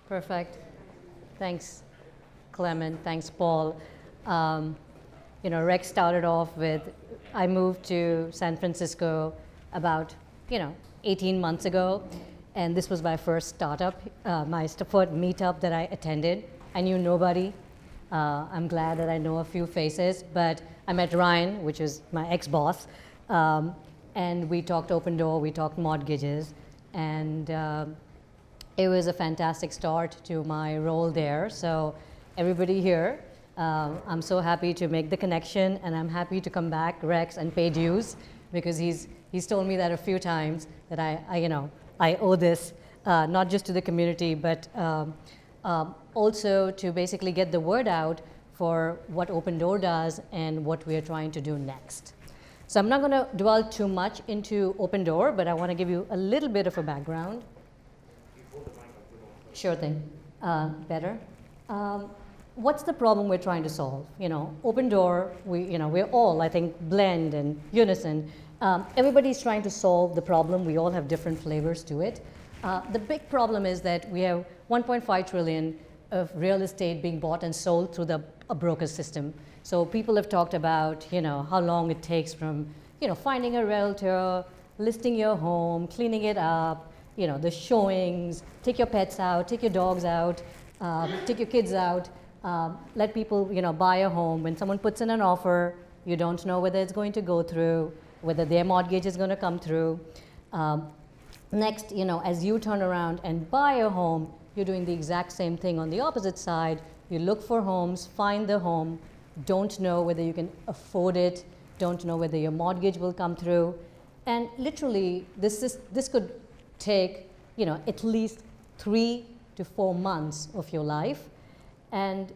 Perfect. Thanks, Clement. Thanks, Paul. Um, Rex started off with, I moved to San Francisco about, 18 months ago. And this was my first startup, my first meetup that I attended. I knew nobody. I'm glad that I know a few faces, but I met Ryan, which is my ex-boss, and we talked Opendoor, we talked mortgages, and it was a fantastic start to my role there. So everybody here, I'm so happy to make the connection, and I'm happy to come back, Rex, and pay dues, because he's told me that a few times that I owe this not just to the community, but also to basically get the word out for what Opendoor does and what we are trying to do next. So I'm not going to dwell too much into Opendoor, but I want to give you a little bit of a background. Sure thing. Better. What's the problem we're trying to solve? Opendoor, we're all, I think, blend and unison. Everybody's trying to solve the problem. We all have different flavors to it. The big problem is that we have 1.5 trillion of real estate being bought and sold through a broker system. So people have talked about, how long it takes from, finding a realtor, listing your home, cleaning it up, the showings, take your pets out, take your dogs out, take your kids out, let people, buy a home. When someone puts in an offer, you don't know whether it's going to go through, whether their mortgage is going to come through. Next, as you turn around and buy a home, you're doing the exact same thing on the opposite side. You look for homes, find the home, don't know whether you can afford it, don't know whether your mortgage will come through. And literally, this could take, at least 3 to 4 months of your life. And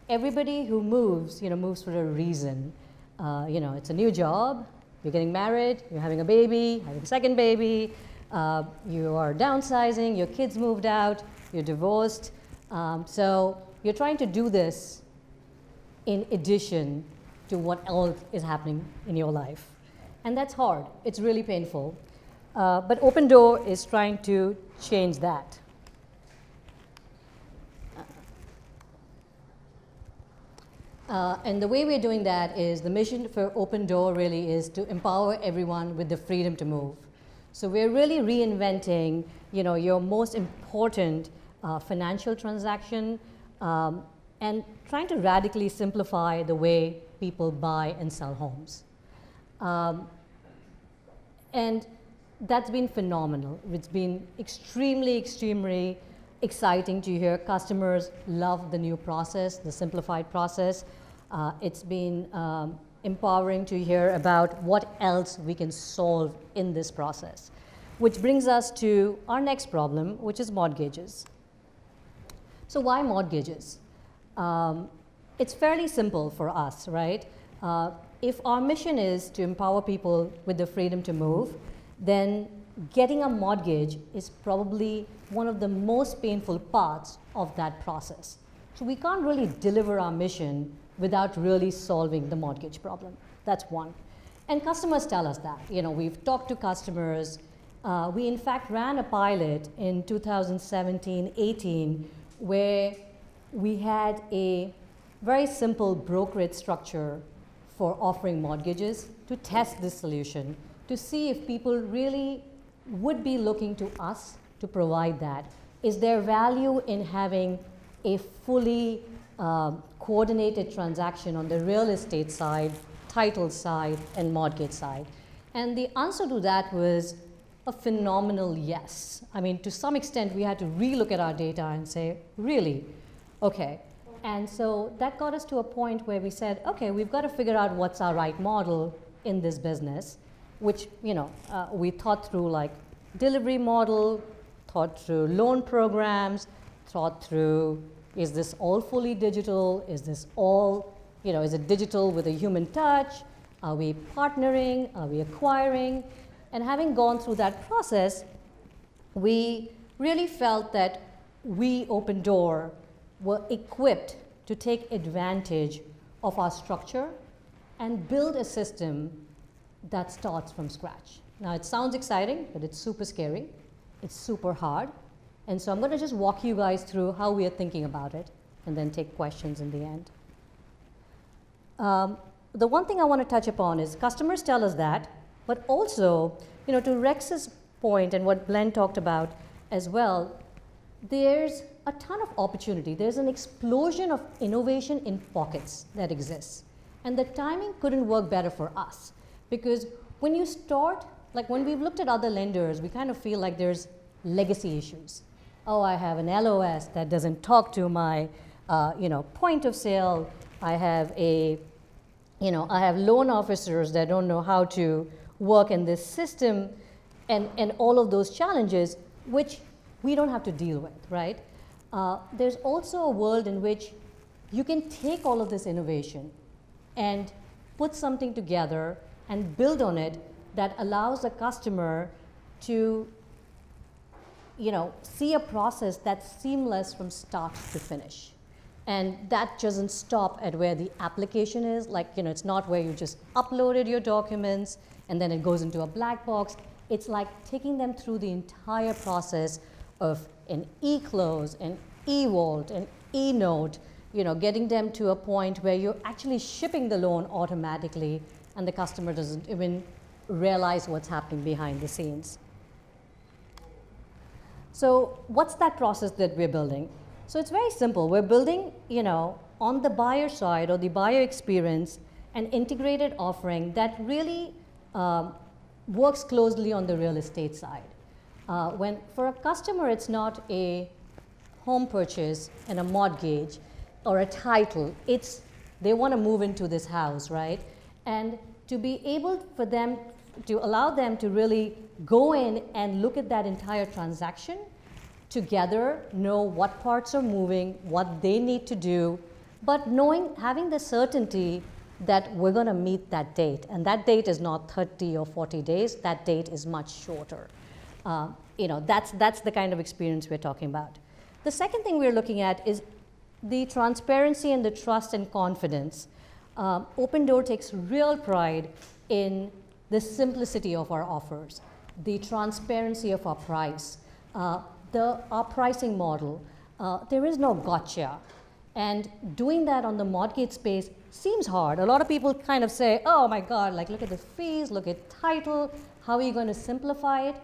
everybody who moves, moves for a reason. It's a new job, you're getting married, you're having a baby, having a second baby, you are downsizing, your kids moved out, you're divorced. So you're trying to do this in addition to what else is happening in your life. And that's hard. It's really painful. But Opendoor is trying to change that. And the way we're doing that is the mission for Opendoor really is to empower everyone with the freedom to move. So we're really reinventing, your most important financial transaction and trying to radically simplify the way people buy and sell homes. And that's been phenomenal. It's been extremely, extremely exciting to hear customers love the new process, the simplified process. It's been empowering to hear about what else we can solve in this process. Which brings us to our next problem, which is mortgages. So why mortgages? It's fairly simple for us, right? If our mission is to empower people with the freedom to move, then getting a mortgage is probably one of the most painful parts of that process. So we can't really deliver our mission without really solving the mortgage problem. That's one. And customers tell us that. We've talked to customers. We in fact ran a pilot in 2017-18 where we had a very simple brokerage structure for offering mortgages to test this solution, to see if people really would be looking to us to provide that. Is there value in having a fully coordinated transaction on the real estate side, title side, and mortgage side? And the answer to that was a phenomenal yes. I mean, to some extent, we had to relook at our data and say, really? Okay. And so that got us to a point where we said, okay, we've got to figure out what's our right model in this business, which, we thought through like delivery model, thought through loan programs, thought through, is this all fully digital? Is this all, is it digital with a human touch? Are we partnering? Are we acquiring? And having gone through that process, we really felt that we, Opendoor, were equipped to take advantage of our structure and build a system that starts from scratch. Now, it sounds exciting, but it's super scary. It's super hard. And so I'm going to just walk you guys through how we are thinking about it and then take questions in the end. The one thing I want to touch upon is customers tell us that, but also, to Rex's point and what Glenn talked about as well, there's a ton of opportunity. There's an explosion of innovation in pockets that exists. And the timing couldn't work better for us, because when you start, like when we've looked at other lenders, we kind of feel like there's legacy issues. Oh, I have an LOS that doesn't talk to my point of sale. I have I have loan officers that don't know how to work in this system, and all of those challenges, which we don't have to deal with, right? There's also a world in which you can take all of this innovation and put something together and build on it that allows the customer to see a process that's seamless from start to finish. And that doesn't stop at where the application is. Like, it's not where you just uploaded your documents and then it goes into a black box. It's like taking them through the entire process of an e-close, an e-vault, an e-note, getting them to a point where you're actually shipping the loan automatically and the customer doesn't even realize what's happening behind the scenes. So what's that process that we're building? So it's very simple. We're building, on the buyer side or the buyer experience, an integrated offering that really works closely on the real estate side. When for a customer, it's not a home purchase and a mortgage or a title. It's they want to move into this house, right? And to be able for them to allow them to really go in and look at that entire transaction together, know what parts are moving, what they need to do, but having the certainty that we're going to meet that date, and that date is not 30 or 40 days. That date is much shorter. That's the kind of experience we're talking about. The second thing we're looking at is the transparency and the trust and confidence. Opendoor takes real pride in the simplicity of our offers, the transparency of our price, our pricing model. There is no gotcha. And doing that on the mortgage space seems hard. A lot of people kind of say, oh my God, like look at the fees, look at title, how are you going to simplify it?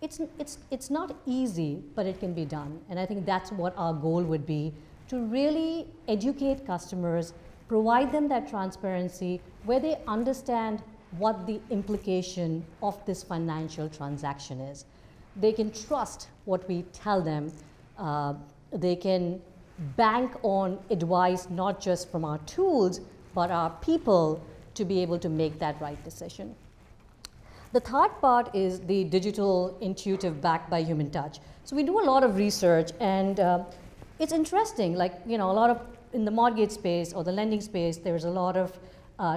It's not easy, but it can be done. And I think that's what our goal would be, to really educate customers, provide them that transparency where they understand what the implication of this financial transaction is. They can trust what we tell them. They can bank on advice, not just from our tools, but our people, to be able to make that right decision. The third part is the digital, intuitive, backed by human touch. So we do a lot of research, and it's interesting, like, a lot of, in the mortgage space or the lending space, there's a lot of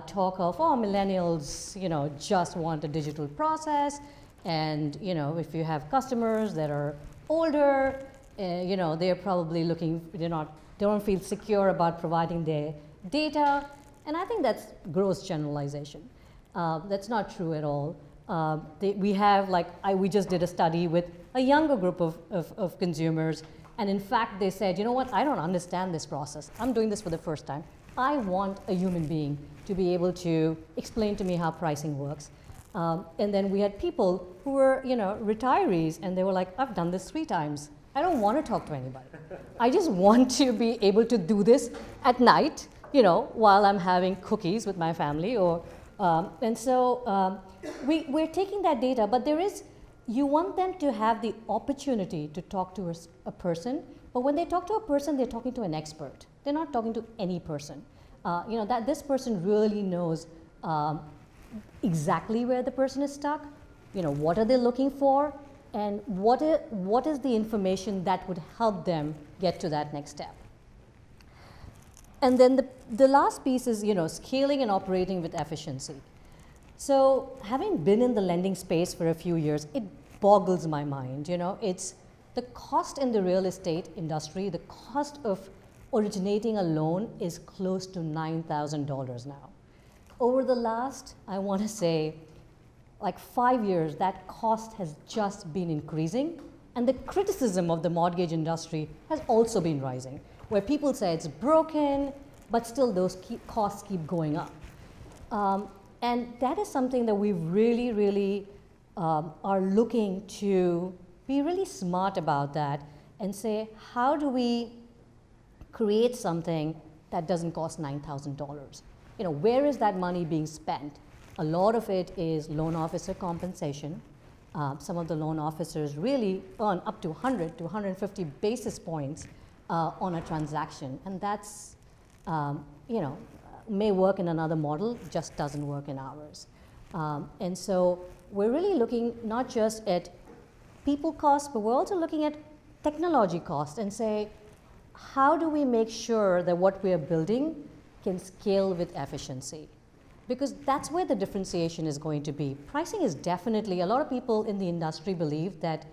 talk of, millennials, just want a digital process. And, if you have customers that are older, they're probably they don't feel secure about providing their data. And I think that's gross generalization. That's not true at all. We just did a study with a younger group of consumers, and in fact they said, you know what, I don't understand this process. I'm doing this for the first time. I want a human being to be able to explain to me how pricing works. And then we had people who were, retirees, and they were like, I've done this 3 times. I don't want to talk to anybody. I just want to be able to do this at night, while I'm having cookies with my family. And so we're taking that data, but you want them to have the opportunity to talk to a person, but when they talk to a person, they're talking to an expert. They're not talking to any person. That this person really knows exactly where the person is stuck, what are they looking for, and what is the information that would help them get to that next step. And then the last piece is, scaling and operating with efficiency. So having been in the lending space for a few years, it boggles my mind. It's the cost in the real estate industry, the cost of originating a loan is close to $9,000 now. Over the last, I want to say, like 5 years, that cost has just been increasing And the criticism of the mortgage industry has also been rising, where people say it's broken, but still those costs keep going up. And that is something that we really are looking to be really smart about that and say, how do we create something that doesn't cost $9,000? Where is that money being spent? A lot of it is loan officer compensation. Some of the loan officers really earn up to 100 to 150 basis points on a transaction, and that's, may work in another model, just doesn't work in ours. And so we're really looking not just at people costs, but we're also looking at technology costs and say, how do we make sure that what we are building can scale with efficiency? Because that's where the differentiation is going to be. Pricing is definitely, a lot of people in the industry believe that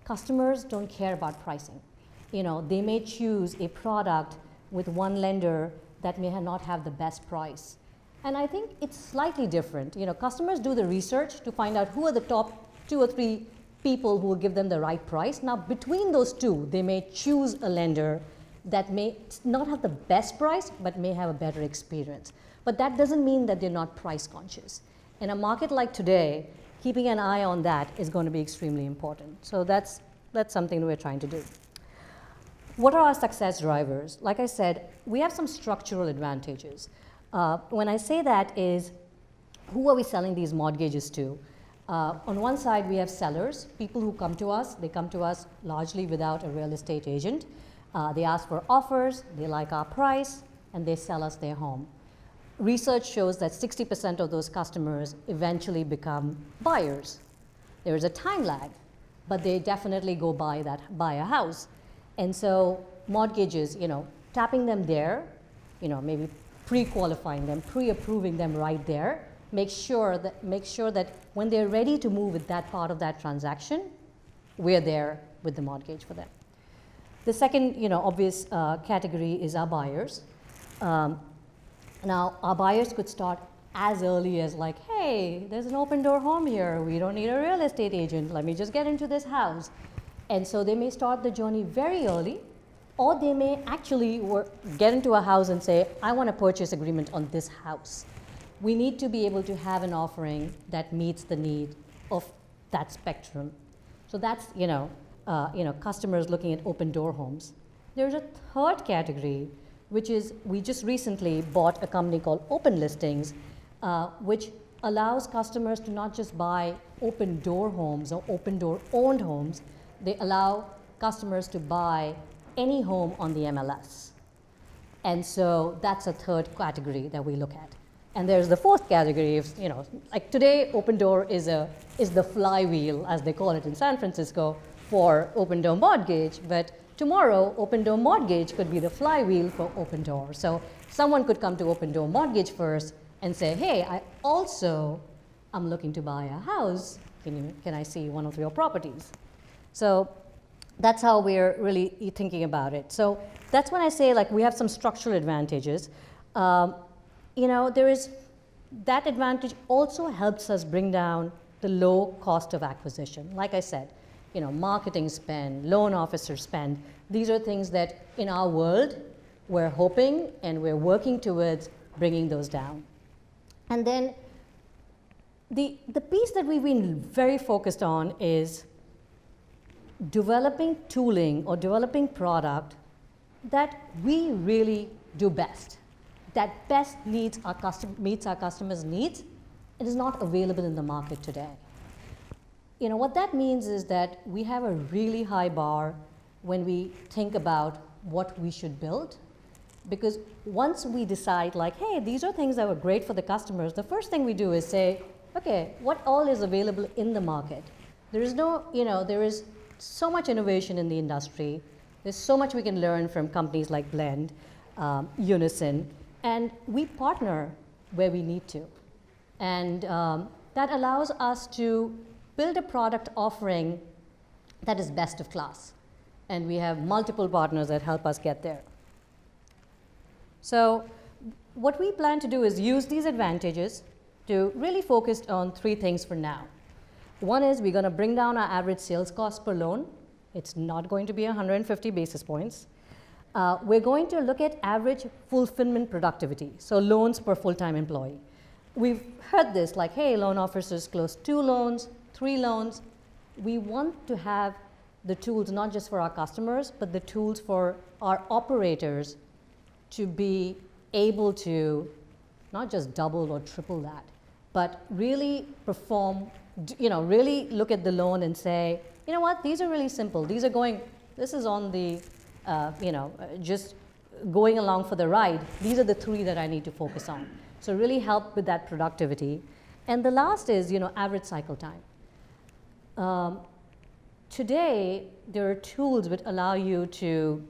customers don't care about pricing. They may choose a product with one lender that may not have the best price. And I think it's slightly different. Customers do the research to find out who are the top 2 or 3 people who will give them the right price. Now, between those two, they may choose a lender that may not have the best price, but may have a better experience. But that doesn't mean that they're not price conscious. In a market like today, keeping an eye on that is going to be extremely important. So that's something we're trying to do. What are our success drivers? Like I said, we have some structural advantages. When I say that is, who are we selling these mortgages to? On one side, we have sellers, people who come to us. They come to us largely without a real estate agent. They ask for offers, they like our price, and they sell us their home. Research shows that 60% of those customers eventually become buyers. There is a time lag, but they definitely go buy a house. And so mortgages, tapping them there, maybe pre-qualifying them, pre-approving them right there, make sure that when they're ready to move with that part of that transaction, we're there with the mortgage for them. The second, obvious category is our buyers. Now, our buyers could start as early as like, hey, there's an Opendoor home here. We don't need a real estate agent. Let me just get into this house. And so they may start the journey very early, or they may actually get into a house and say, I want a purchase agreement on this house. We need to be able to have an offering that meets the need of that spectrum. So that's, customers looking at Opendoor homes. There's a third category, which is we just recently bought a company called Open Listings, which allows customers to not just buy Opendoor homes or Opendoor owned homes. They allow customers to buy any home on the MLS. And so that's a third category that we look at. And there's the fourth category of, like today, Opendoor is the flywheel, as they call it in San Francisco, for Opendoor Mortgage. But tomorrow, Opendoor Mortgage could be the flywheel for Opendoor. So someone could come to Opendoor Mortgage first and say, hey, I'm looking to buy a house. Can I see one of your properties? So that's how we're really thinking about it. So that's when I say like we have some structural advantages. There is that advantage also helps us bring down the low cost of acquisition. Like I said, marketing spend, loan officer spend, these are things that in our world we're hoping and we're working towards bringing those down. And then the piece that we've been very focused on is developing tooling or developing product that we really do best, that best meets our customers' needs and is not available in the market today. What that means is that we have a really high bar when we think about what we should build, because once we decide like, hey, these are things that were great for the customers, the first thing we do is say, okay, what all is available in the market? There is there is so much innovation in the industry. There's so much we can learn from companies like Blend, Unison, and we partner where we need to. And that allows us to build a product offering that is best of class. And we have multiple partners that help us get there. So what we plan to do is use these advantages to really focus on 3 things for now. One is we're going to bring down our average sales cost per loan. It's not going to be 150 basis points. We're going to look at average fulfillment productivity, so loans per full-time employee. We've heard this, like, hey, loan officers close 2 loans, 3 loans. We want to have the tools not just for our customers, but the tools for our operators to be able to not just double or triple that, but really perform, really look at the loan and say, you know what, these are really simple. These are going, this is on the, just going along for the ride. These are the 3 that I need to focus on. So really help with that productivity. And the last is, average cycle time. Today, there are tools which allow you to,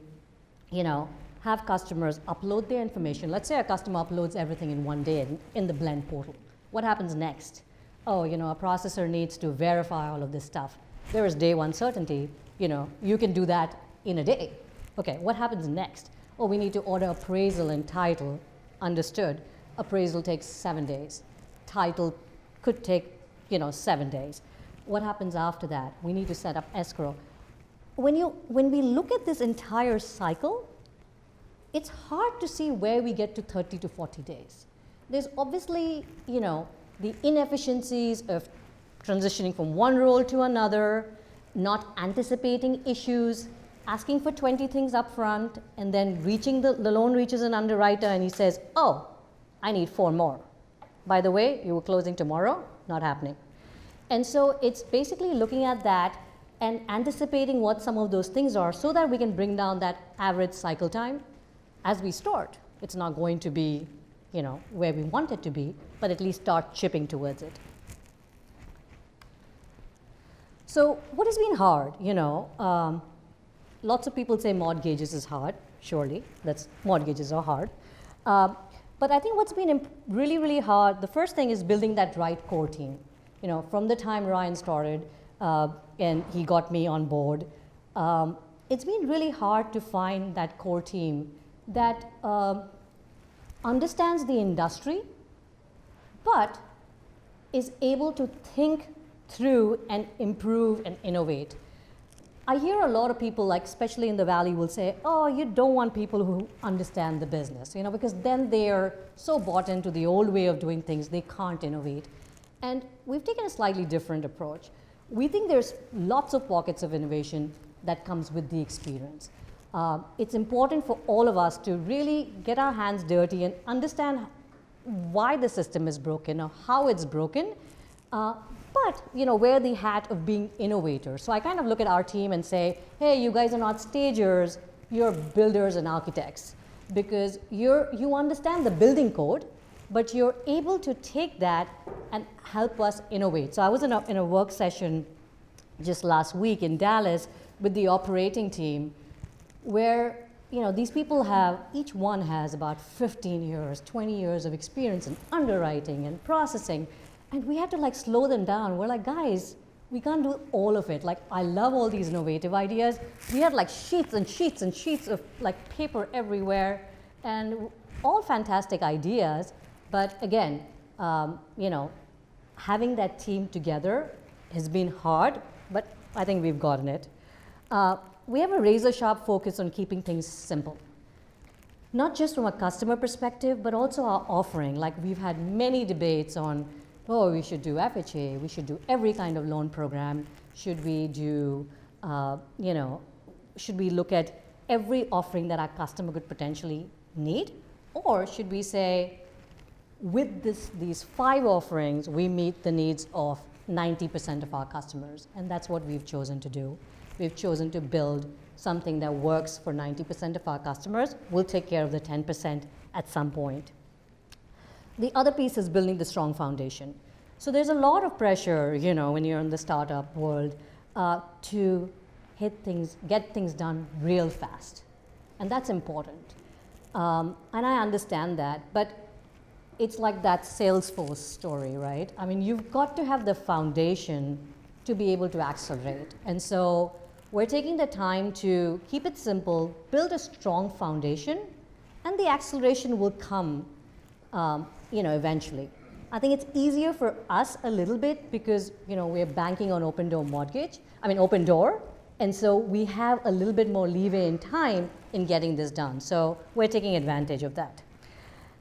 have customers upload their information. Let's say a customer uploads everything in one day in the Blend portal. What happens next? Oh, a processor needs to verify all of this stuff. There is day 1 certainty. You can do that in a day. Okay, what happens next? Oh, we need to order appraisal and title. Understood. Appraisal takes 7 days. Title could take, 7 days. What happens after that? We need to set up escrow. When we look at this entire cycle, it's hard to see where we get to 30 to 40 days. There's obviously, the inefficiencies of transitioning from one role to another, not anticipating issues, asking for 20 things up front, and then the loan reaches an underwriter and he says, oh, I need 4 more. By the way, you were closing tomorrow, not happening. And so it's basically looking at that and anticipating what some of those things are so that we can bring down that average cycle time as we start. It's not going to be, where we want it to be, but at least start chipping towards it. So what has been hard? Lots of people say mortgages is hard. Surely, mortgages are hard. But I think what's been really, really hard, the first thing is building that right core team. From the time Ryan started and he got me on board, it's been really hard to find that core team that understands the industry, but is able to think through and improve and innovate. I hear a lot of people, like especially in the Valley, will say, oh, you don't want people who understand the business, because then they're so bought into the old way of doing things, they can't innovate. And we've taken a slightly different approach. We think there's lots of pockets of innovation that comes with the experience. It's important for all of us to really get our hands dirty and understand why the system is broken or how it's broken, but wear the hat of being innovators. So I kind of look at our team and say, hey, you guys are not stagers, you're builders and architects, because you understand the building code, but you're able to take that and help us innovate. So I was in a work session just last week in Dallas with the operating team, where these people each one has about 15 years, 20 years of experience in underwriting and processing, and we had to slow them down. We're like, guys, we can't do all of it. I love all these innovative ideas. We had sheets and sheets and sheets of paper everywhere, and all fantastic ideas. But again, having that team together has been hard, but I think we've gotten it. We have a razor-sharp focus on keeping things simple, not just from a customer perspective, but also our offering. We've had many debates on, oh, we should do FHA, we should do every kind of loan program, should we do, should we look at every offering that our customer could potentially need, or should we say, with these 5 offerings, we meet the needs of 90% of our customers, and that's what we've chosen to do. We've chosen to build something that works for 90% of our customers. We'll take care of the 10% at some point. The other piece is building the strong foundation. So there's a lot of pressure, when you're in the startup world, to get things done real fast, and that's important. And I understand that, but it's like that Salesforce story, right? I mean, you've got to have the foundation to be able to accelerate. And so we're taking the time to keep it simple, build a strong foundation, and the acceleration will come, eventually. I think it's easier for us a little bit because, we're banking on Opendoor, And so we have a little bit more leeway in time in getting this done. So we're taking advantage of that.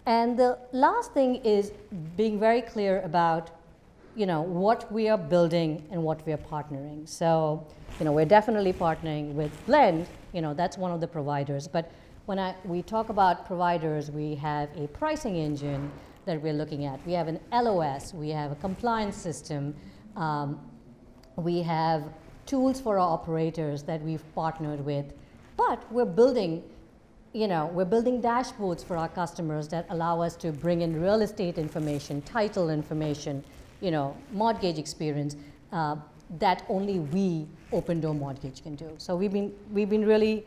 And the last thing is being very clear about, what we are building and what we are partnering. So, we're definitely partnering with Blend. That's one of the providers. But when we talk about providers, we have a pricing engine that we're looking at. We have an LOS. We have a compliance system. We have tools for our operators that we've partnered with. But we're building dashboards for our customers that allow us to bring in real estate information, title information, mortgage experience that only we, Opendoor Mortgage, can do. So we've been really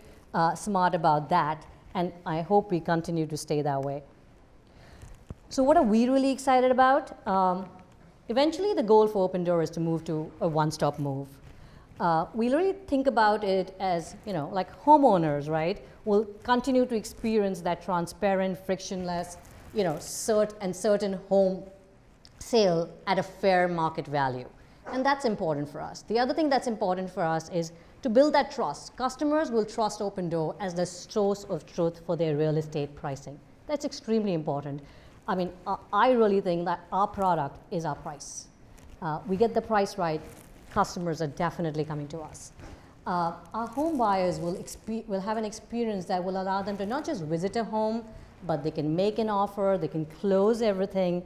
smart about that, and I hope we continue to stay that way. So what are we really excited about? Eventually, the goal for Opendoor is to move to a one-stop move. We really think about it as, like homeowners, right? Will continue to experience that transparent, frictionless, certain home sale at a fair market value. And that's important for us. The other thing that's important for us is to build that trust. Customers will trust Opendoor as the source of truth for their real estate pricing. That's extremely important. I mean, I really think that our product is our price. We get the price right, customers are definitely coming to us. Our home buyers will have an experience that will allow them to not just visit a home, but they can make an offer, they can close everything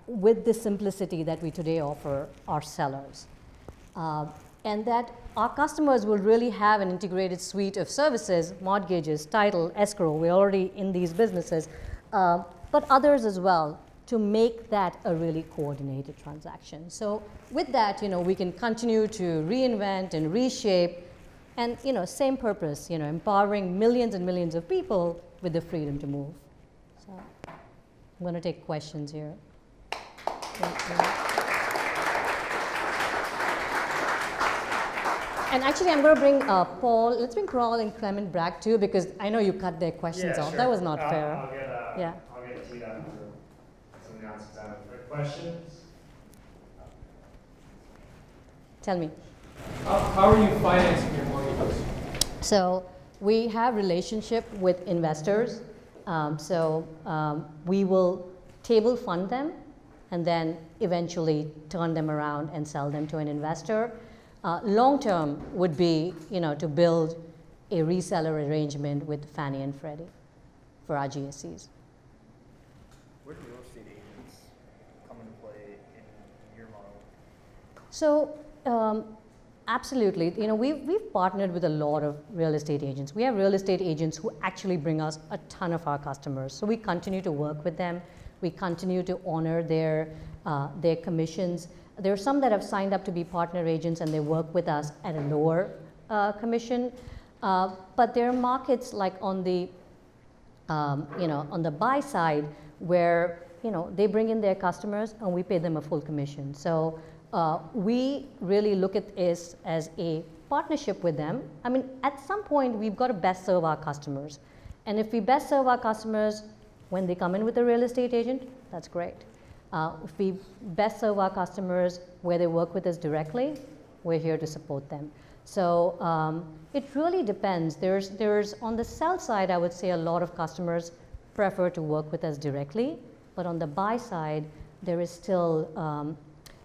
with the simplicity that we today offer our sellers. And that our customers will really have an integrated suite of services, mortgages, title, escrow. We're already in these businesses, but others as well, to make that a really coordinated transaction. So with that, we can continue to reinvent and reshape, and same purpose, empowering millions and millions of people with the freedom to move. So I'm going to take questions here. And actually, I'm going to bring Paul. Let's bring Paul and Clement back too, because I know you cut their questions off. Sure. That was not fair. I'll get teed up for some of the answers. I have quick questions. Tell me. How are you financing your mortgages? So we have relationship with investors. We will table fund them and then eventually turn them around and sell them to an investor. Long term would be, to build a reseller arrangement with Fannie and Freddie for our GSEs. Where do real estate agents come into play in your model? So absolutely, we've partnered with a lot of real estate agents. We have real estate agents who actually bring us a ton of our customers. So we continue to work with them. We continue to honor their commissions. There are some that have signed up to be partner agents and they work with us at a lower commission. But there are markets like on the buy side where they bring in their customers and we pay them a full commission. So we really look at this as a partnership with them. I mean, at some point we've got to best serve our customers. And if we best serve our customers when they come in with a real estate agent, that's great. If we best serve our customers where they work with us directly, we're here to support them. So it really depends. There's on the sell side, I would say a lot of customers prefer to work with us directly, but on the buy side, there is still,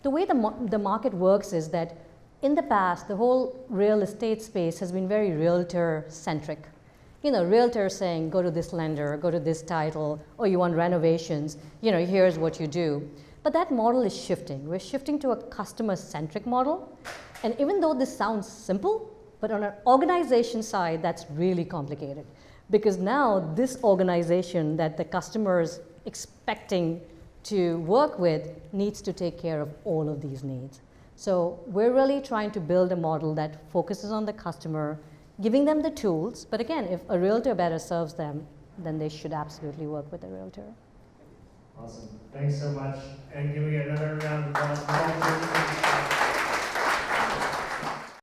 the way the market works is that in the past, the whole real estate space has been very realtor-centric. Realtors saying, go to this lender, go to this title, or you want renovations, here's what you do. But that model is shifting. We're shifting to a customer-centric model. And even though this sounds simple, but on an organization side, that's really complicated. Because now this organization that the customer is expecting to work with needs to take care of all of these needs. So we're really trying to build a model that focuses on the customer, giving them the tools, but again, if a realtor better serves them, then they should absolutely work with a realtor. Awesome. Thanks so much. And can we get another round of applause?